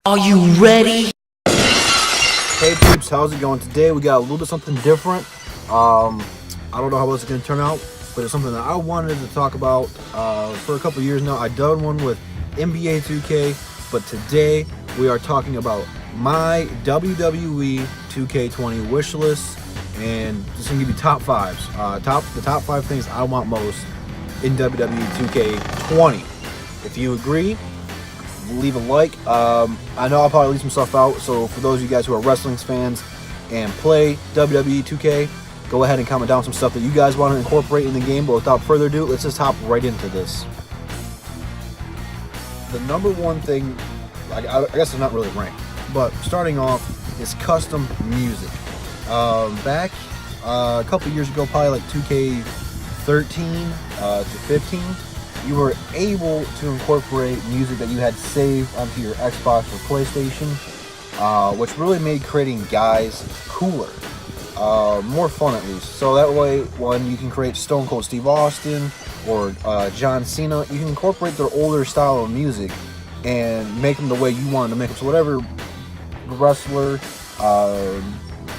Are you ready? Hey peeps, how's it going? Today we got a little bit something different. I don't know how it's going to turn out, but it's something that I wanted to talk about for a couple years now. I've done one with NBA 2K, but today we are talking about my WWE 2K20 wish list, and just going to give you top fives. The top five things I want most in WWE 2K20. If you agree, leave a like. I know I'll probably leave some stuff out, so for those of you guys who are wrestling fans and play WWE 2K, go ahead and comment down some stuff that you guys want to incorporate in the game. But without further ado, let's just hop right into this. The number one thing, I guess it's not really ranked, but starting off is custom music. Back a couple years ago, probably like 2K13 to 15, you were able to incorporate music that you had saved onto your Xbox or PlayStation, which really made creating guys cooler, more fun at least. So that way, when you can create Stone Cold Steve Austin or John Cena, you can incorporate their older style of music and make them the way you wanted to make them. So whatever wrestler,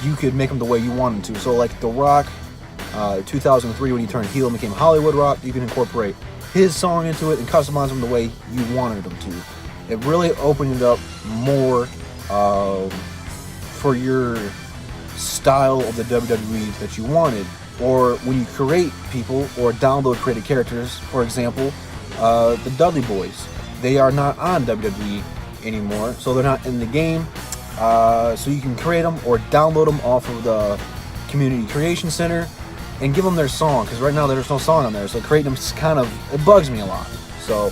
you could make them the way you wanted to. So like The Rock, 2003, when he turned heel and became Hollywood Rock, you can incorporate his song into it and customize them the way you wanted them to. It really opened it up more for your style of the WWE that you wanted. Or when you create people or download created characters, for example, the Dudley Boys, they are not on WWE anymore, so they're not in the game. So you can create them or download them off of the Community Creation Center and give them their song, because right now there's no song on there, so creating them it bugs me a lot. So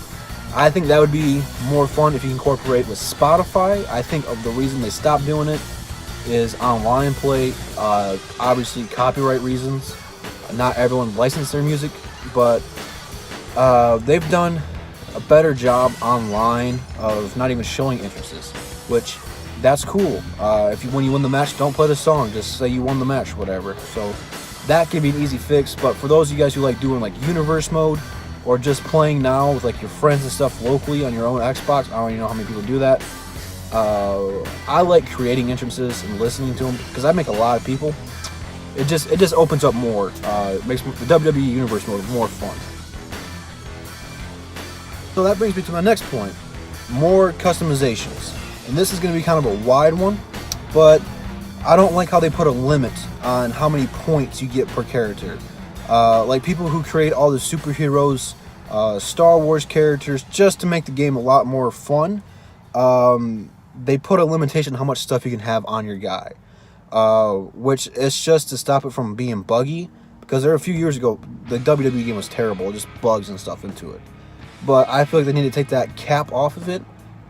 I think that would be more fun if you incorporate with Spotify. I think of the reason they stopped doing it is online play, obviously copyright reasons. Not everyone licensed their music, but they've done a better job online of not even showing entrances, which that's cool. When you win the match, don't play the song, just say you won the match, whatever. So that can be an easy fix. But for those of you guys who like doing like universe mode or just playing now with like your friends and stuff locally on your own Xbox, I don't even know how many people do that. I like creating entrances and listening to them because I make a lot of people. It just opens up more. It makes the WWE universe mode more fun. So that brings me to my next point: more customizations. And this is going to be kind of a wide one, but I don't like how they put a limit on how many points you get per character. Like people who create all the superheroes, Star Wars characters, just to make the game a lot more fun, they put a limitation on how much stuff you can have on your guy, which is just to stop it from being buggy, because there were a few years ago, the WWE game was terrible, just bugs and stuff into it. But I feel like they need to take that cap off of it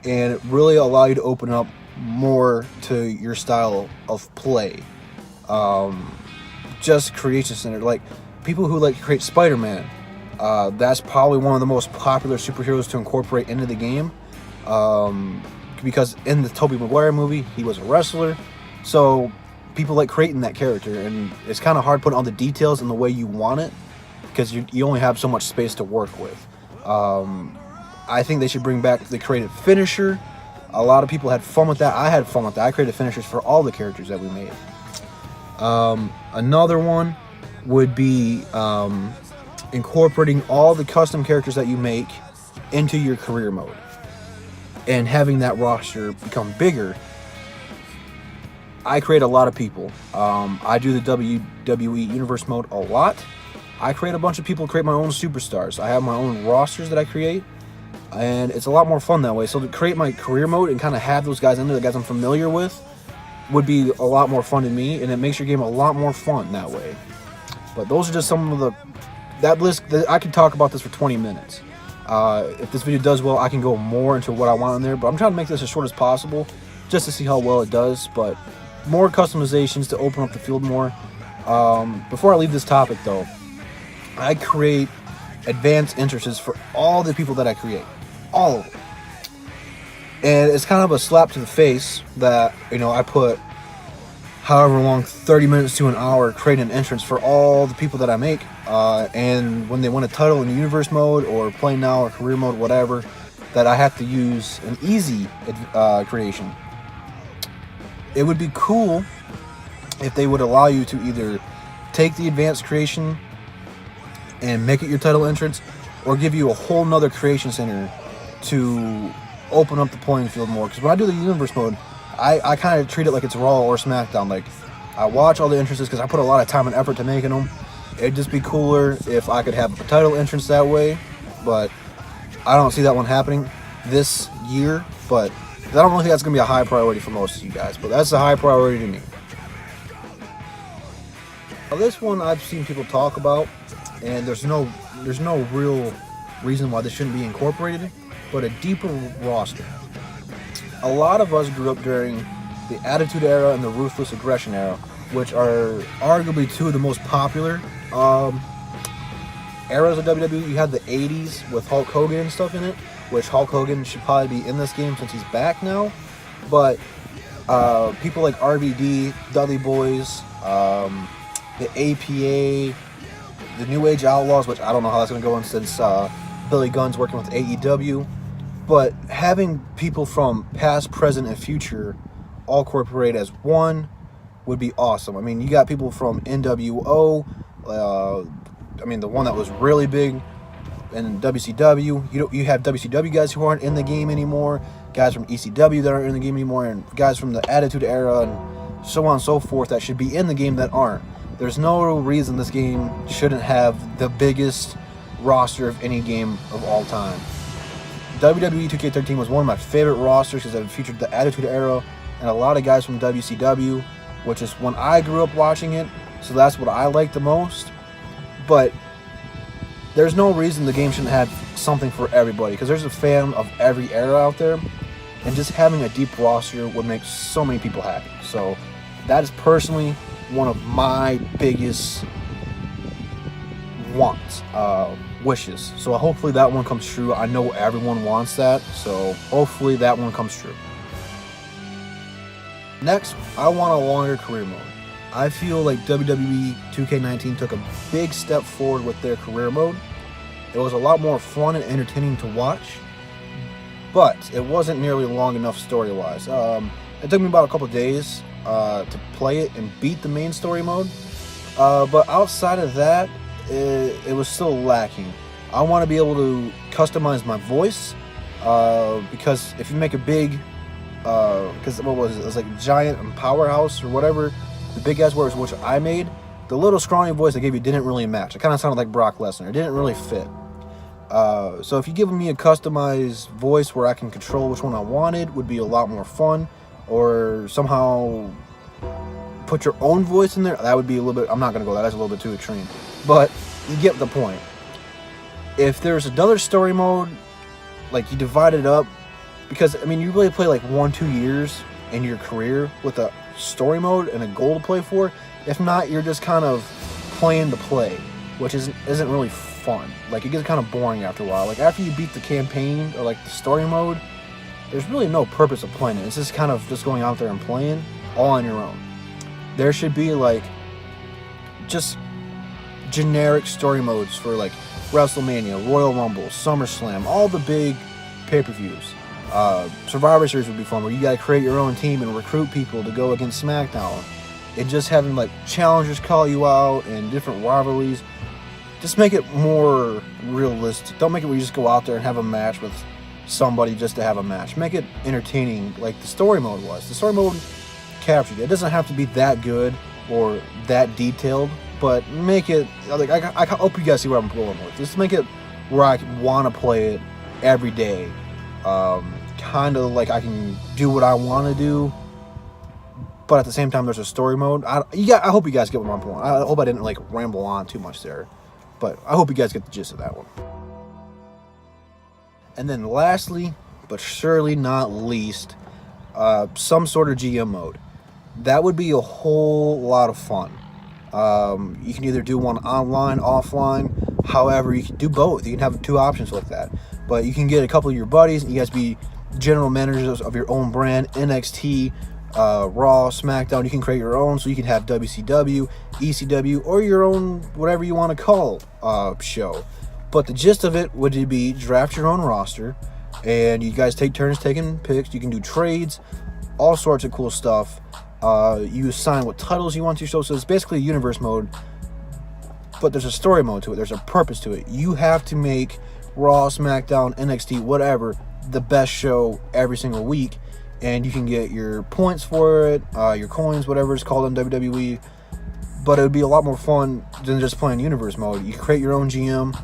and really allow you to open up more to your style of play. Just Creation Center, like people who like to create Spider-Man, that's probably one of the most popular superheroes to incorporate into the game, because in the Tobey Maguire movie he was a wrestler, so people like creating that character, and it's kind of hard putting all the details in the way you want it because you only have so much space to work with. I think they should bring back the creative finisher. A lot of people had fun with that. I had fun with that. I created finishers for all the characters that we made. Another one would be incorporating all the custom characters that you make into your career mode and having that roster become bigger. I create a lot of people. I do the WWE Universe mode a lot. I create a bunch of people, create my own superstars. I have my own rosters that I create, and it's a lot more fun that way. So to create my career mode and kind of have those guys in there, the guys I'm familiar with, would be a lot more fun to me, and it makes your game a lot more fun that way. But those are just some of that list. I could talk about this for 20 minutes. If this video does well, I can go more into what I want in there, but I'm trying to make this as short as possible just to see how well it does. But more customizations to open up the field more. Before I leave this topic though, I create advanced entrances for all the people that I create, all of them. And it's kind of a slap to the face that, I put however long, 30 minutes to an hour, creating an entrance for all the people that I make. And when they win a title in universe mode or play now or career mode, whatever, that I have to use an easy creation. It would be cool if they would allow you to either take the advanced creation and make it your title entrance, or give you a whole nother creation center to open up the playing field more. Because when I do the universe mode, I kind of treat it like it's Raw or SmackDown. Like, I watch all the entrances because I put a lot of time and effort to making them. It'd just be cooler if I could have a title entrance that way, but I don't see that one happening this year. But I don't really think that's going to be a high priority for most of you guys, but that's a high priority to me. Now, this one I've seen people talk about, and there's no real reason why this shouldn't be incorporated, but a deeper roster. A lot of us grew up during the Attitude Era and the Ruthless Aggression Era, which are arguably two of the most popular eras of WWE. You had the 80s with Hulk Hogan and stuff in it, which Hulk Hogan should probably be in this game since he's back now. But people like RVD, Dudley Boys, the APA, the New Age Outlaws, which I don't know how that's going to go on since Billy Gunn's working with AEW. But having people from past, present, and future all incorporated as one would be awesome. I mean, you got people from NWO, I mean, the one that was really big, and WCW. You have WCW guys who aren't in the game anymore, guys from ECW that aren't in the game anymore, and guys from the Attitude Era, and so on and so forth that should be in the game that aren't. There's no reason this game shouldn't have the biggest roster of any game of all time. WWE 2K13 was one of my favorite rosters because it featured the Attitude Era and a lot of guys from WCW, which is when I grew up watching it, so that's what I like the most. But there's no reason the game shouldn't have something for everybody, because there's a fan of every era out there, and just having a deep roster would make so many people happy. So that is personally one of my biggest wants, wishes. So hopefully that one comes true. I know everyone wants that, so hopefully that one comes true. Next, I want a longer career mode. I feel like WWE 2K19 took a big step forward with their career mode. It was a lot more fun and entertaining to watch, but it wasn't nearly long enough story-wise. It took me about a couple days to play it and beat the main story mode, but outside of that, it was still lacking. I want to be able to customize my voice, because if you make a big, because what was it? It was like Giant and Powerhouse or whatever the big guys were, which I made. The little scrawny voice they gave you didn't really match. It kind of sounded like Brock Lesnar. It didn't really fit. So if you give me a customized voice where I can control which one I wanted, would be a lot more fun. Or somehow put your own voice in there, that would be a little bit, I'm not going to go there, that's a little bit too extreme. But you get the point. If there's another story mode, like you divide it up, because, I mean, you really play like 1-2 years in your career with a story mode and a goal to play for. If not, you're just kind of playing to play, which isn't really fun. Like, it gets kind of boring after a while. Like, after you beat the campaign or like the story mode, there's really no purpose of playing it. It's just kind of just going out there and playing all on your own. There should be like just generic story modes for like WrestleMania, Royal Rumble, SummerSlam, all the big pay-per-views. Survivor Series would be fun, where you gotta create your own team and recruit people to go against SmackDown. And just having like challengers call you out and different rivalries. Just make it more realistic. Don't make it where you just go out there and have a match with somebody just to have a match. Make it entertaining like the story mode was. The story mode captured it. It doesn't have to be that good or that detailed, but make it like I hope you guys see where I'm going with. Just make it where I want to play it every day. Kind of like I can do what I want to do, but at the same time there's a story mode. I hope you guys get what I'm point. I hope I didn't like ramble on too much there, but I hope you guys get the gist of that one. And then lastly, but surely not least, some sort of GM mode. That would be a whole lot of fun. You can either do one online, offline. However, you can do both. You can have two options like that. But you can get a couple of your buddies, and you guys be general managers of your own brand, NXT, Raw, SmackDown. You can create your own, so you can have WCW, ECW, or your own, whatever you want to call show. But the gist of it would be draft your own roster, and you guys take turns taking picks. You can do trades, all sorts of cool stuff. You assign what titles you want to show. So it's basically a universe mode, but there's a story mode to it. There's a purpose to it. You have to make Raw, SmackDown, NXT, whatever, the best show every single week, and you can get your points for it, your coins, whatever it's called in WWE. But it would be a lot more fun than just playing universe mode. You create your own GM,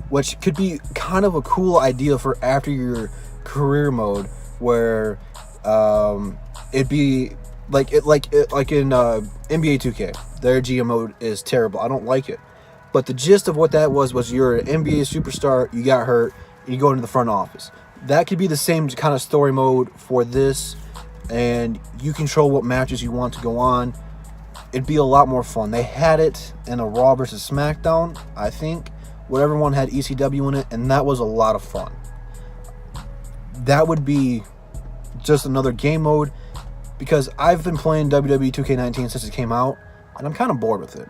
which could be kind of a cool idea for after your career mode, where it'd be like in NBA 2K. Their GM mode is terrible. I don't like it. But the gist of what that was you're an NBA superstar, you got hurt, and you go into the front office. That could be the same kind of story mode for this, and you control what matches you want to go on. It'd be a lot more fun. They had it in a Raw versus SmackDown, I think. Whatever one had ECW in it, and that was a lot of fun. That would be just another game mode, because I've been playing WWE 2K19 since it came out, and I'm kind of bored with it.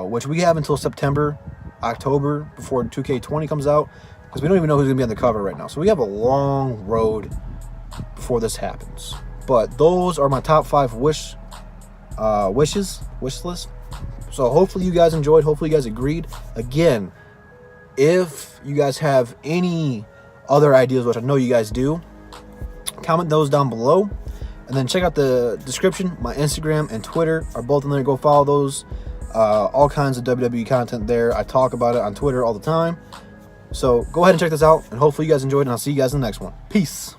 Which we have until September, October, before 2K20 comes out, because we don't even know who's going to be on the cover right now. So we have a long road before this happens. But those are my top 5 wish list. So hopefully you guys enjoyed. Hopefully you guys agreed. Again, if you guys have any other ideas, which I know you guys do, comment those down below. And then check out the description. My Instagram and Twitter are both in there. Go follow those. All kinds of WWE content there. I talk about it on Twitter all the time. So go ahead and check this out. And hopefully you guys enjoyed. And I'll see you guys in the next one. Peace.